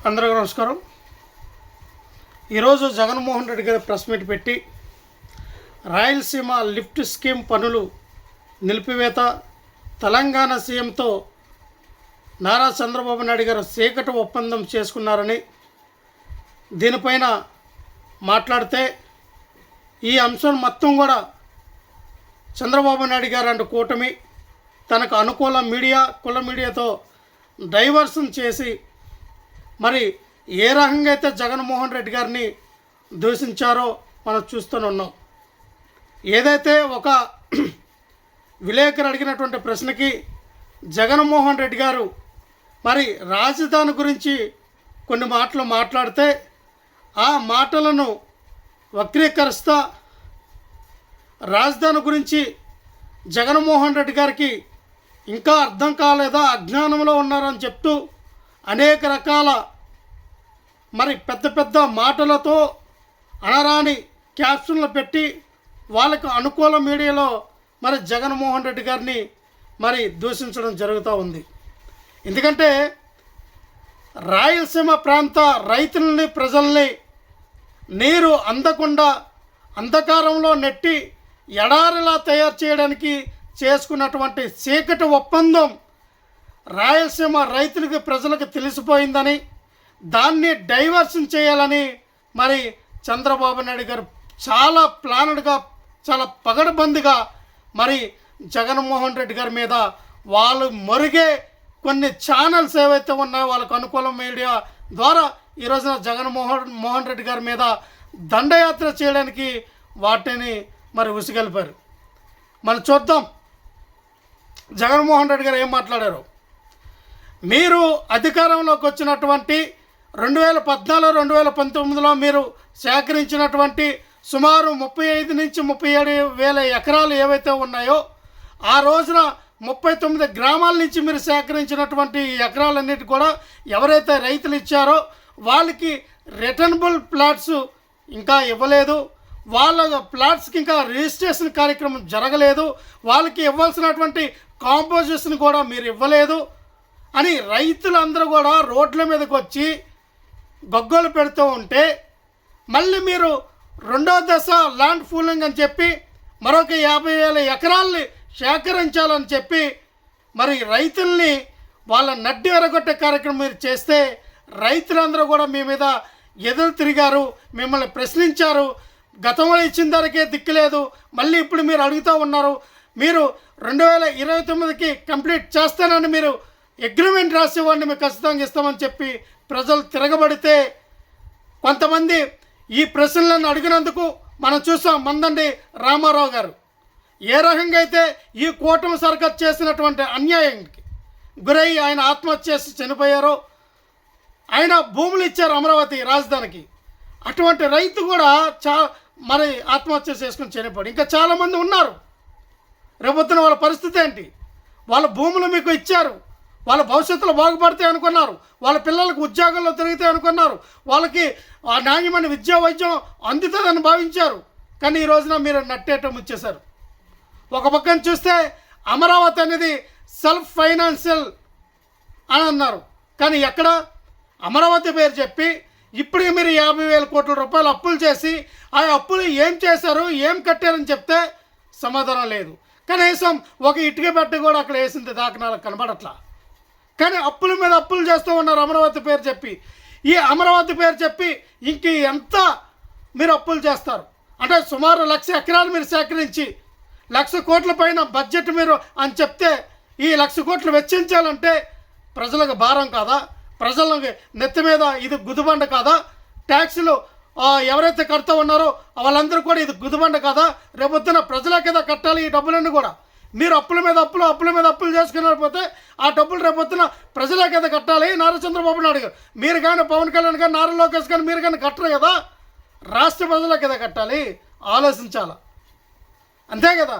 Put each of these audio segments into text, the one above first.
అందరికీ నమస్కారం. ఈరోజు జగన్మోహన్ రెడ్డి గారు ప్రెస్ మీట్ పెట్టి రాయలసీమ లిఫ్ట్ స్కీమ్ పనులు నిలిపివేత, తెలంగాణ సీఎంతో నారా చంద్రబాబు నాయుడు గారు చీకటి ఒప్పందం చేసుకున్నారని దీనిపైన మాట్లాడితే ఈ అంశం మొత్తం కూడా చంద్రబాబు నాయుడు గారు అంటూ కూటమి తనకు అనుకూల మీడియా కుల మీడియాతో డైవర్షన్ చేసి మరి ఏ రకంగా అయితే జగన్మోహన్ రెడ్డి గారిని దూషించారో మనం చూస్తూనే ఉన్నాం. ఏదైతే ఒక విలేకరు అడిగినటువంటి ప్రశ్నకి జగన్మోహన్ రెడ్డి గారు మరి రాజధాని గురించి కొన్ని మాటలు మాట్లాడితే ఆ మాటలను వక్రీకరిస్తా రాజధాని గురించి జగన్మోహన్ రెడ్డి గారికి ఇంకా అర్థం కాలేదా, అజ్ఞానంలో ఉన్నారని చెప్తూ అనేక రకాల మరి పెద్ద పెద్ద మాటలతో అనరాని క్యాప్షన్లు పెట్టి వాళ్ళకు అనుకూల మీడియాలో మరి జగన్మోహన్ రెడ్డి గారిని మరి దూషించడం జరుగుతూ ఉంది. ఎందుకంటే రాయలసీమ ప్రాంత రైతులని ప్రజల్ని నీరు అందకుండా అంధకారంలో నెట్టి ఎడారిలా తయారు చేయడానికి చేసుకున్నటువంటి చీకటి ఒప్పందం రాయలసీమ రైతులకి ప్రజలకు తెలిసిపోయిందని దాన్ని డైవర్షన్ చేయాలని మరి చంద్రబాబు నాయుడు గారు చాలా ప్లానెడ్గా చాలా పగడబందిగా మరి జగన్మోహన్ రెడ్డి గారి మీద వాళ్ళు మరుగే కొన్ని ఛానల్స్ ఏవైతే ఉన్నాయో వాళ్ళకు అనుకూల మీడియా ద్వారా ఈ రోజున జగన్మోహన్ రెడ్డి గారి మీద దండయాత్ర చేయడానికి వాటిని మరి ఉసిగలిపారు. మనం చూద్దాం జగన్మోహన్ రెడ్డి గారు ఏం మాట్లాడారు. మీరు అధికారంలోకి వచ్చినటువంటి 2014-2019లో మీరు సేకరించినటువంటి సుమారు 35 నుంచి 37 వేల ఎకరాలు ఏవైతే ఉన్నాయో ఆ రోజున 39 గ్రామాల నుంచి మీరు సేకరించినటువంటి ఎకరాలన్నిటి కూడా ఎవరైతే రైతులు ఇచ్చారో వాళ్ళకి రిటర్నబుల్ ప్లాట్స్ ఇంకా ఇవ్వలేదు, వాళ్ళ ప్లాట్స్కి ఇంకా రిజిస్ట్రేషన్ కార్యక్రమం జరగలేదు, వాళ్ళకి ఇవ్వాల్సినటువంటి కాంపోజిషన్ కూడా మీరు ఇవ్వలేదు అని రైతులందరూ కూడా రోడ్ల మీదకి వచ్చి గొగ్గోలు పెడుతూ ఉంటే మళ్ళీ మీరు రెండో దశ ల్యాండ్ పూలింగ్ అని చెప్పి మరొక 50,000 ఎకరాల్ని సేకరించాలని చెప్పి మరి రైతుల్ని వాళ్ళ నడ్డి ఎరగొట్టే కార్యక్రమం మీరు చేస్తే రైతులందరూ కూడా మీ మీద ఎదురు తిరిగారు, మిమ్మల్ని ప్రశ్నించారు. గతంలో ఇచ్చిన ధరకే దిక్కులేదు, మళ్ళీ ఇప్పుడు మీరు అడుగుతూ ఉన్నారు. మీరు 2029కి కంప్లీట్ చేస్తానని మీరు అగ్రిమెంట్ రాసేవాడిని మీకు ఖచ్చితంగా ఇస్తామని చెప్పి ప్రజలు తిరగబడితే కొంతమంది ఈ ప్రశ్నలను అడిగినందుకు మనం చూసాం. మందండి రామారావు గారు ఏ రకంగా అయితే ఈ కూటమి సర్కారు చేసినటువంటి అన్యాయానికి గురై ఆయన ఆత్మహత్య చేసి చనిపోయారో, ఆయన భూములు ఇచ్చారు అమరావతి రాజధానికి, అటువంటి రైతు కూడా మరి ఆత్మహత్య చేసుకుని చనిపోయాడు. ఇంకా చాలామంది ఉన్నారు. రేపొద్దున వాళ్ళ పరిస్థితి ఏంటి? వాళ్ళ భూములు మీకు ఇచ్చారు, వాళ్ళ భవిష్యత్తులో బాగుపడతాయి అనుకున్నారు, వాళ్ళ పిల్లలకు ఉద్యోగాల్లో తిరుగుతాయి అనుకున్నారు, వాళ్ళకి ఆ నాణ్యమైన విద్యా వైద్యం అందుతుందని భావించారు. కానీ ఈ రోజున మీరు నట్టేయటం ఇచ్చేశారు. ఒక పక్కన చూస్తే అమరావతి అనేది సెల్ఫ్ ఫైనాన్షియల్ అని అన్నారు, కానీ ఎక్కడ అమరావతి పేరు చెప్పి ఇప్పటికి మీరు 50,000 కోట్ల రూపాయలు అప్పులు చేసి ఆ అప్పులు ఏం చేశారు, ఏం కట్టారని చెప్తే సమాధానం లేదు. కనీసం ఒక ఇటుక బెట్ట కూడా అక్కడ వేసింది దాకా కనబడట్లా. కానీ అప్పుల మీద అప్పులు చేస్తూ ఉన్నారు అమరావతి పేరు చెప్పి. ఈ అమరావతి పేరు చెప్పి ఇంక ఎంత మీరు అప్పులు చేస్తారు అంటే సుమారు 1,00,000 ఎకరాలు మీరు సేకరించి 1,00,000 కోట్ల పైన బడ్జెట్ మీరు అని చెప్తే ఈ 1,00,000 కోట్లు వెచ్చించాలంటే ప్రజలకు భారం కాదా? ప్రజలకు నెత్తి మీద ఇది గుదిబండ కాదా? ట్యాక్సులు ఎవరైతే కడుతూ ఉన్నారో వాళ్ళందరూ కూడా ఇది గుదిబండ కాదా? రేపొద్దున ప్రజలే కదా కట్టాలి ఈ డబ్బులన్నీ కూడా. మీరు అప్పుల మీద అప్పులు చేసుకున్నకపోతే ఆ డబ్బులు రేపొద్దున ప్రజలే కదా కట్టాలి. నారా చంద్రబాబు నాయుడు గారు మీరు కానీ, పవన్ కళ్యాణ్ కానీ, నారా లోకేష్ కానీ మీరు కానీ కట్టరు కదా, రాష్ట్ర ప్రజలే కదా కట్టాలి. ఆలోచించాలి, అంతే కదా.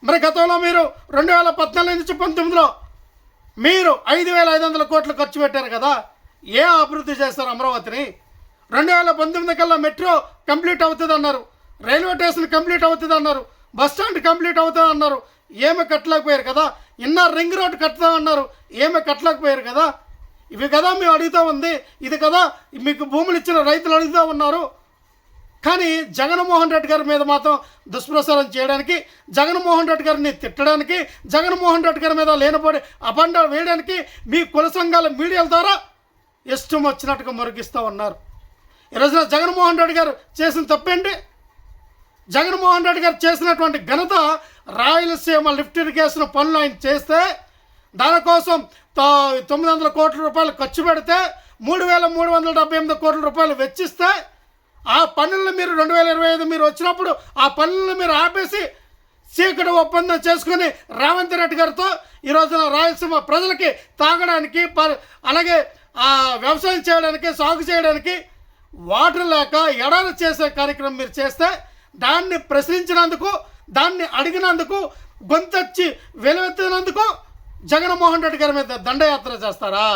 మరి గతంలో మీరు 2014 నుంచి 2019లో మీరు 5,500 కోట్లు ఖర్చు పెట్టారు కదా, ఏ అభివృద్ధి చేస్తారు అమరావతిని? 2019 కల్లా మెట్రో కంప్లీట్ అవుతుంది అన్నారు, రైల్వే స్టేషన్ కంప్లీట్ అవుతుంది అన్నారు, బస్ స్టాండ్ కంప్లీట్ అవుతుంది అన్నారు, ఏమి కట్టలేకపోయారు కదా. ఇన్నర్ రింగ్ రోడ్ కట్టుతామన్నారు, ఏమి కట్టలేకపోయారు కదా. ఇవి కదా మేము అడుగుతూ ఉంది, ఇది కదా మీకు భూములు ఇచ్చిన రైతులు అడుగుతూ ఉన్నారు. కానీ జగన్మోహన్ రెడ్డి గారి మీద మాత్రం దుష్ప్రచారం చేయడానికి, జగన్మోహన్ రెడ్డి గారిని తిట్టడానికి, జగన్మోహన్ రెడ్డి గారి మీద లేనపడి అబండాలు వేయడానికి మీ కుల సంఘాల మీడియాల ద్వారా ఇష్టం వచ్చినట్టుగా మురిగిస్తూ ఉన్నారు. ఈరోజున జగన్మోహన్ రెడ్డి గారు చేసిన తప్పేంటి? జగన్మోహన్ రెడ్డి గారు చేసినటువంటి ఘనత రాయలసీమ లిఫ్ట్ ఇరిగేషన్ పనులు ఆయన చేస్తే దానికోసం 900 కోట్ల రూపాయలు ఖర్చు పెడితే 3,378 కోట్ల రూపాయలు వెచ్చిస్తే ఆ పనులను మీరు 2025 మీరు వచ్చినప్పుడు ఆ పనులను మీరు ఆపేసి చీకటి ఒప్పందం చేసుకుని రేవంత్ రెడ్డి గారితో ఈరోజున రాయలసీమ ప్రజలకి తాగడానికి అలాగే వ్యవసాయం చేయడానికి సాగు చేయడానికి వాటర్ లేక ఎడారి చేసే కార్యక్రమం మీరు చేస్తే దాన్ని ప్రశ్నించినందుకు, దాన్ని అడిగినందుకు, గొంతెచ్చి వెలువెత్తినందుకు జగన్మోహన్ రెడ్డి గారి మీద దండయాత్ర చేస్తారా?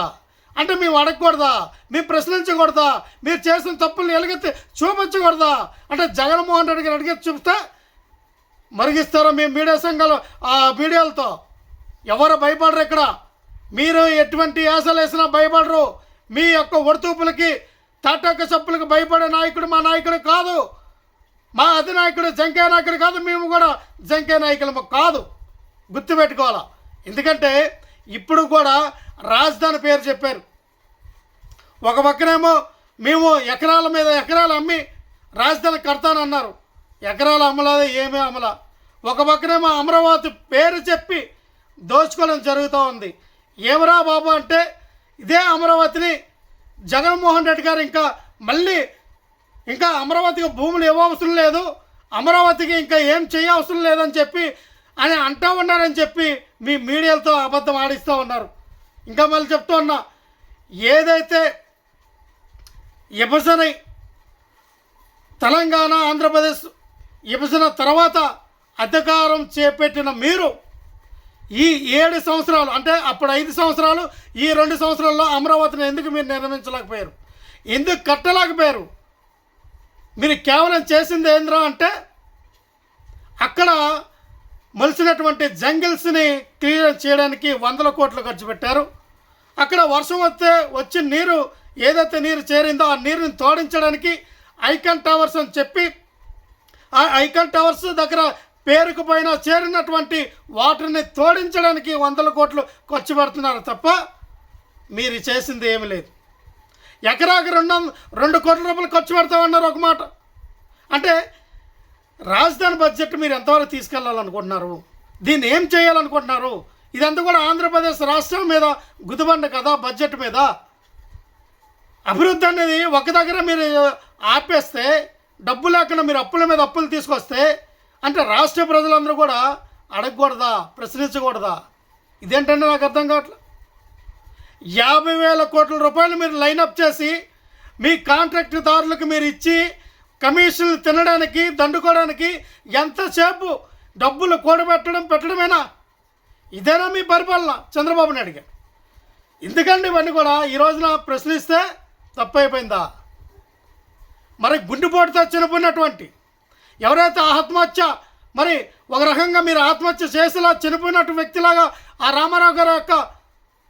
అంటే మేము అడగకూడదా? మేము ప్రశ్నించకూడదా? మీరు చేసిన తప్పులు ఎలుగెత్తి చూపించకూడదా? అంటే జగన్మోహన్ రెడ్డి గారు అడిగేది చూపిస్తే మరిగిస్తారా మీ మీడియా సంఘాలు మీడియాలతో? ఎవరు భయపడరు ఇక్కడ. మీరు ఎటువంటి యాసలు వేసినా భయపడరు. మీ యొక్క ఒడితూపులకి తాటాక చప్పులకు భయపడే నాయకుడు మా నాయకుడు కాదు. మా అధినాయకుడు జంకే నాయకుడు కాదు. మేము కూడా జంకే నాయకులము కాదు. గుర్తుపెట్టుకోవాలా. ఎందుకంటే ఇప్పుడు కూడా రాజధాని పేరు చెప్పారు. ఒక పక్కనేమో మేము ఎకరాల మీద ఎకరాలు అమ్మి రాజధాని కడతానన్నారు. ఎకరాలు అమ్మలేదు, ఏమీ అమ్మలా. ఒక పక్కనేమో అమరావతి పేరు చెప్పి దోచుకోవడం జరుగుతూ ఉంది. ఏమరా బాబు అంటే ఇదే అమరావతిని జగన్మోహన్ రెడ్డి గారు ఇంకా అమరావతికి భూములు ఇవ్వవసరం లేదు, అమరావతికి ఇంకా ఏం చేయవసరం లేదని చెప్పి అని అంటూ ఉన్నారని చెప్పి మీ మీడియాలతో అబద్ధం ఆడిస్తూ ఉన్నారు. ఇంకా మళ్ళీ చెప్తూ ఉన్నా, ఏదైతే విభజన తెలంగాణ ఆంధ్రప్రదేశ్ విభజన తర్వాత అధికారం చేపట్టిన మీరు ఈ 7 సంవత్సరాలు అంటే అప్పుడు 5 సంవత్సరాలు, ఈ 2 సంవత్సరాల్లో అమరావతిని ఎందుకు మీరు నిర్మించలేకపోయారు? ఎందుకు కట్టలేకపోయారు? మీరు కేవలం చేసింది ఏంద్రా అంటే అక్కడ మొలిసినటువంటి జంగిల్స్ని క్లియర్ చేయడానికి 100 కోట్లు ఖర్చు పెట్టారు. అక్కడ వర్షం వచ్చి నీరు ఏదైతే నీరు చేరిందో ఆ నీరుని తోడించడానికి ఐకాన్ టవర్స్ అని చెప్పి ఆ ఐకాన్ టవర్స్ దగ్గర పేరుకుపోయిన చేరినటువంటి వాటర్ని తోడించడానికి 100 కోట్లు ఖర్చు పెడుతున్నారు తప్ప మీరు చేసింది ఏమి లేదు. ఎకరాకి 2 కోట్ల రూపాయలు ఖర్చు పెడతామన్నారు ఒక మాట. అంటే రాజధాని బడ్జెట్ మీరు ఎంతవరకు తీసుకెళ్లాలనుకుంటున్నారు? దీన్ని ఏం చేయాలనుకుంటున్నారు? ఇదంతా కూడా ఆంధ్రప్రదేశ్ రాష్ట్రం మీద గుదిబండ కదా, బడ్జెట్ మీద. అభివృద్ధి అనేది ఒక దగ్గర మీరు ఆపేస్తే, డబ్బు లేకుండా మీరు అప్పుల మీద అప్పులు తీసుకొస్తే అంటే రాష్ట్ర ప్రజలందరూ కూడా అడగకూడదా, ప్రశ్నించకూడదా? ఇదేంటంటే నాకు అర్థం కావట్లేదు. 50,000 కోట్ల రూపాయలు మీరు లైనప్ చేసి మీ కాంట్రాక్టుదారులకు మీరు ఇచ్చి కమిషన్లు తినడానికి, దండుకోవడానికి ఎంతసేపు డబ్బులు పెట్టడమేనా? ఇదేనా మీ పరిపాలన చంద్రబాబు నాయుడు గారు? ఎందుకండి ఇవన్నీ కూడా ఈ రోజున ప్రశ్నిస్తే తప్పైపోయిందా? మరి గుండెపోటుతో చనిపోయినటువంటి ఎవరైతే ఆత్మహత్య, మరి ఒక రకంగా మీరు ఆత్మహత్య చేసేలా చనిపోయినట్టు వ్యక్తిలాగా ఆ రామారావు గారి యొక్క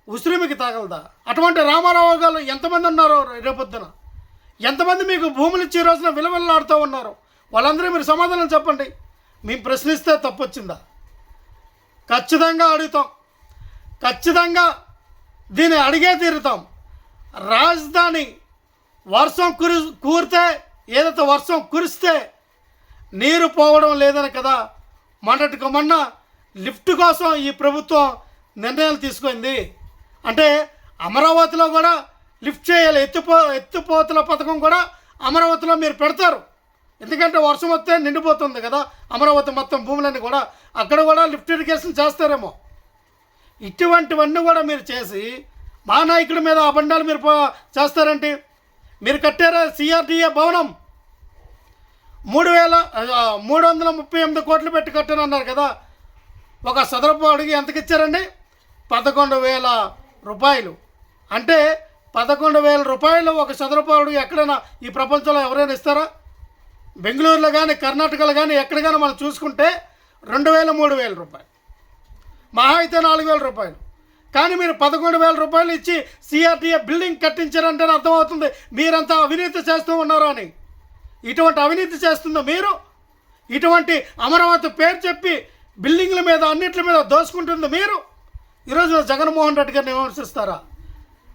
ఉసిరిమికి తగలదా? అటువంటి రామారావు గారు ఎంతమంది ఉన్నారో రేపొద్దున? ఎంతమంది మీకు భూములు ఇచ్చి ఈ రోజున విలువలాడుతూ ఉన్నారు? వాళ్ళందరూ మీరు సమాధానం చెప్పండి. మేము ప్రశ్నిస్తే తప్పొచ్చిందా? ఖచ్చితంగా అడుగుతాం, ఖచ్చితంగా దీన్ని అడిగే తీరుతాం. రాజధాని వర్షం కూరితే, ఏదైతే వర్షం కురిస్తే నీరు పోవడం లేదని కదా మొన్నటికి మొన్న లిఫ్ట్ కోసం ఈ ప్రభుత్వం నిర్ణయాలు తీసుకుంది. అంటే అమరావతిలో కూడా లిఫ్ట్ చేయాలి, ఎత్తిపోతల పథకం కూడా అమరావతిలో మీరు పెడతారు. ఎందుకంటే వర్షం వస్తే నిండిపోతుంది కదా అమరావతి మొత్తం భూములన్నీ కూడా, అక్కడ కూడా లిఫ్ట్ ఇరిగేషన్ చేస్తారేమో. ఇటువంటివన్నీ కూడా మీరు చేసి మా నాయకుడి మీద అబండాలు మీరు చేస్తారంటే, మీరు కట్టారా సిఆర్డీఏ భవనం 338 కోట్లు పెట్టి కట్టానన్నారు కదా. ఒక చదరపు అడిగి ఎంతకి ఇచ్చారండి? 11,000 రూపాయలు. అంటే 11,000 రూపాయలు ఒక చదరపు అడుగు ఎక్కడైనా ఈ ప్రపంచంలో ఎవరైనా ఇస్తారా? బెంగళూరులో కానీ కర్ణాటకలో కానీ ఎక్కడ కానీ మనం చూసుకుంటే 2,000, 3,000 రూపాయలు, మహా అయితే 4,000 రూపాయలు. కానీ మీరు 11,000 రూపాయలు ఇచ్చి సిఆర్టీఏ బిల్డింగ్ కట్టించారంటే అర్థమవుతుంది మీరంతా అవినీతి చేస్తూ ఉన్నారు అని. ఇటువంటి అవినీతి చేస్తుందో మీరు, ఇటువంటి అమరావతి పేరు చెప్పి బిల్డింగ్ల మీద అన్నింటి మీద దోసుకుంటుంది మీరు, ఈరోజు జగన్మోహన్ రెడ్డి గారిని విమర్శిస్తారా?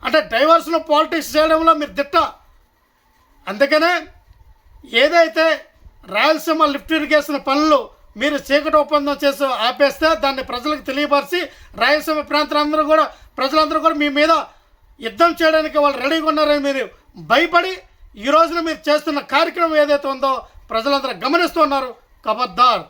అంటే డైవర్స్లో పాలిటిక్స్ చేయడంలో మీరు దిట్ట. అందుకనే ఏదైతే రాయలసీమ లిఫ్ట్ ఇరిగేషన్ పనులు మీరు చీకటి ఒప్పందం చేసి ఆపేస్తే దాన్ని ప్రజలకు తెలియపరిచి రాయలసీమ ప్రజలందరూ కూడా మీ మీద యుద్ధం చేయడానికి వాళ్ళు రెడీగా ఉన్నారని మీరు భయపడి ఈ రోజున మీరు చేస్తున్న కార్యక్రమం ఏదైతే ఉందో ప్రజలందరూ గమనిస్తున్నారు. ఖబర్దార్.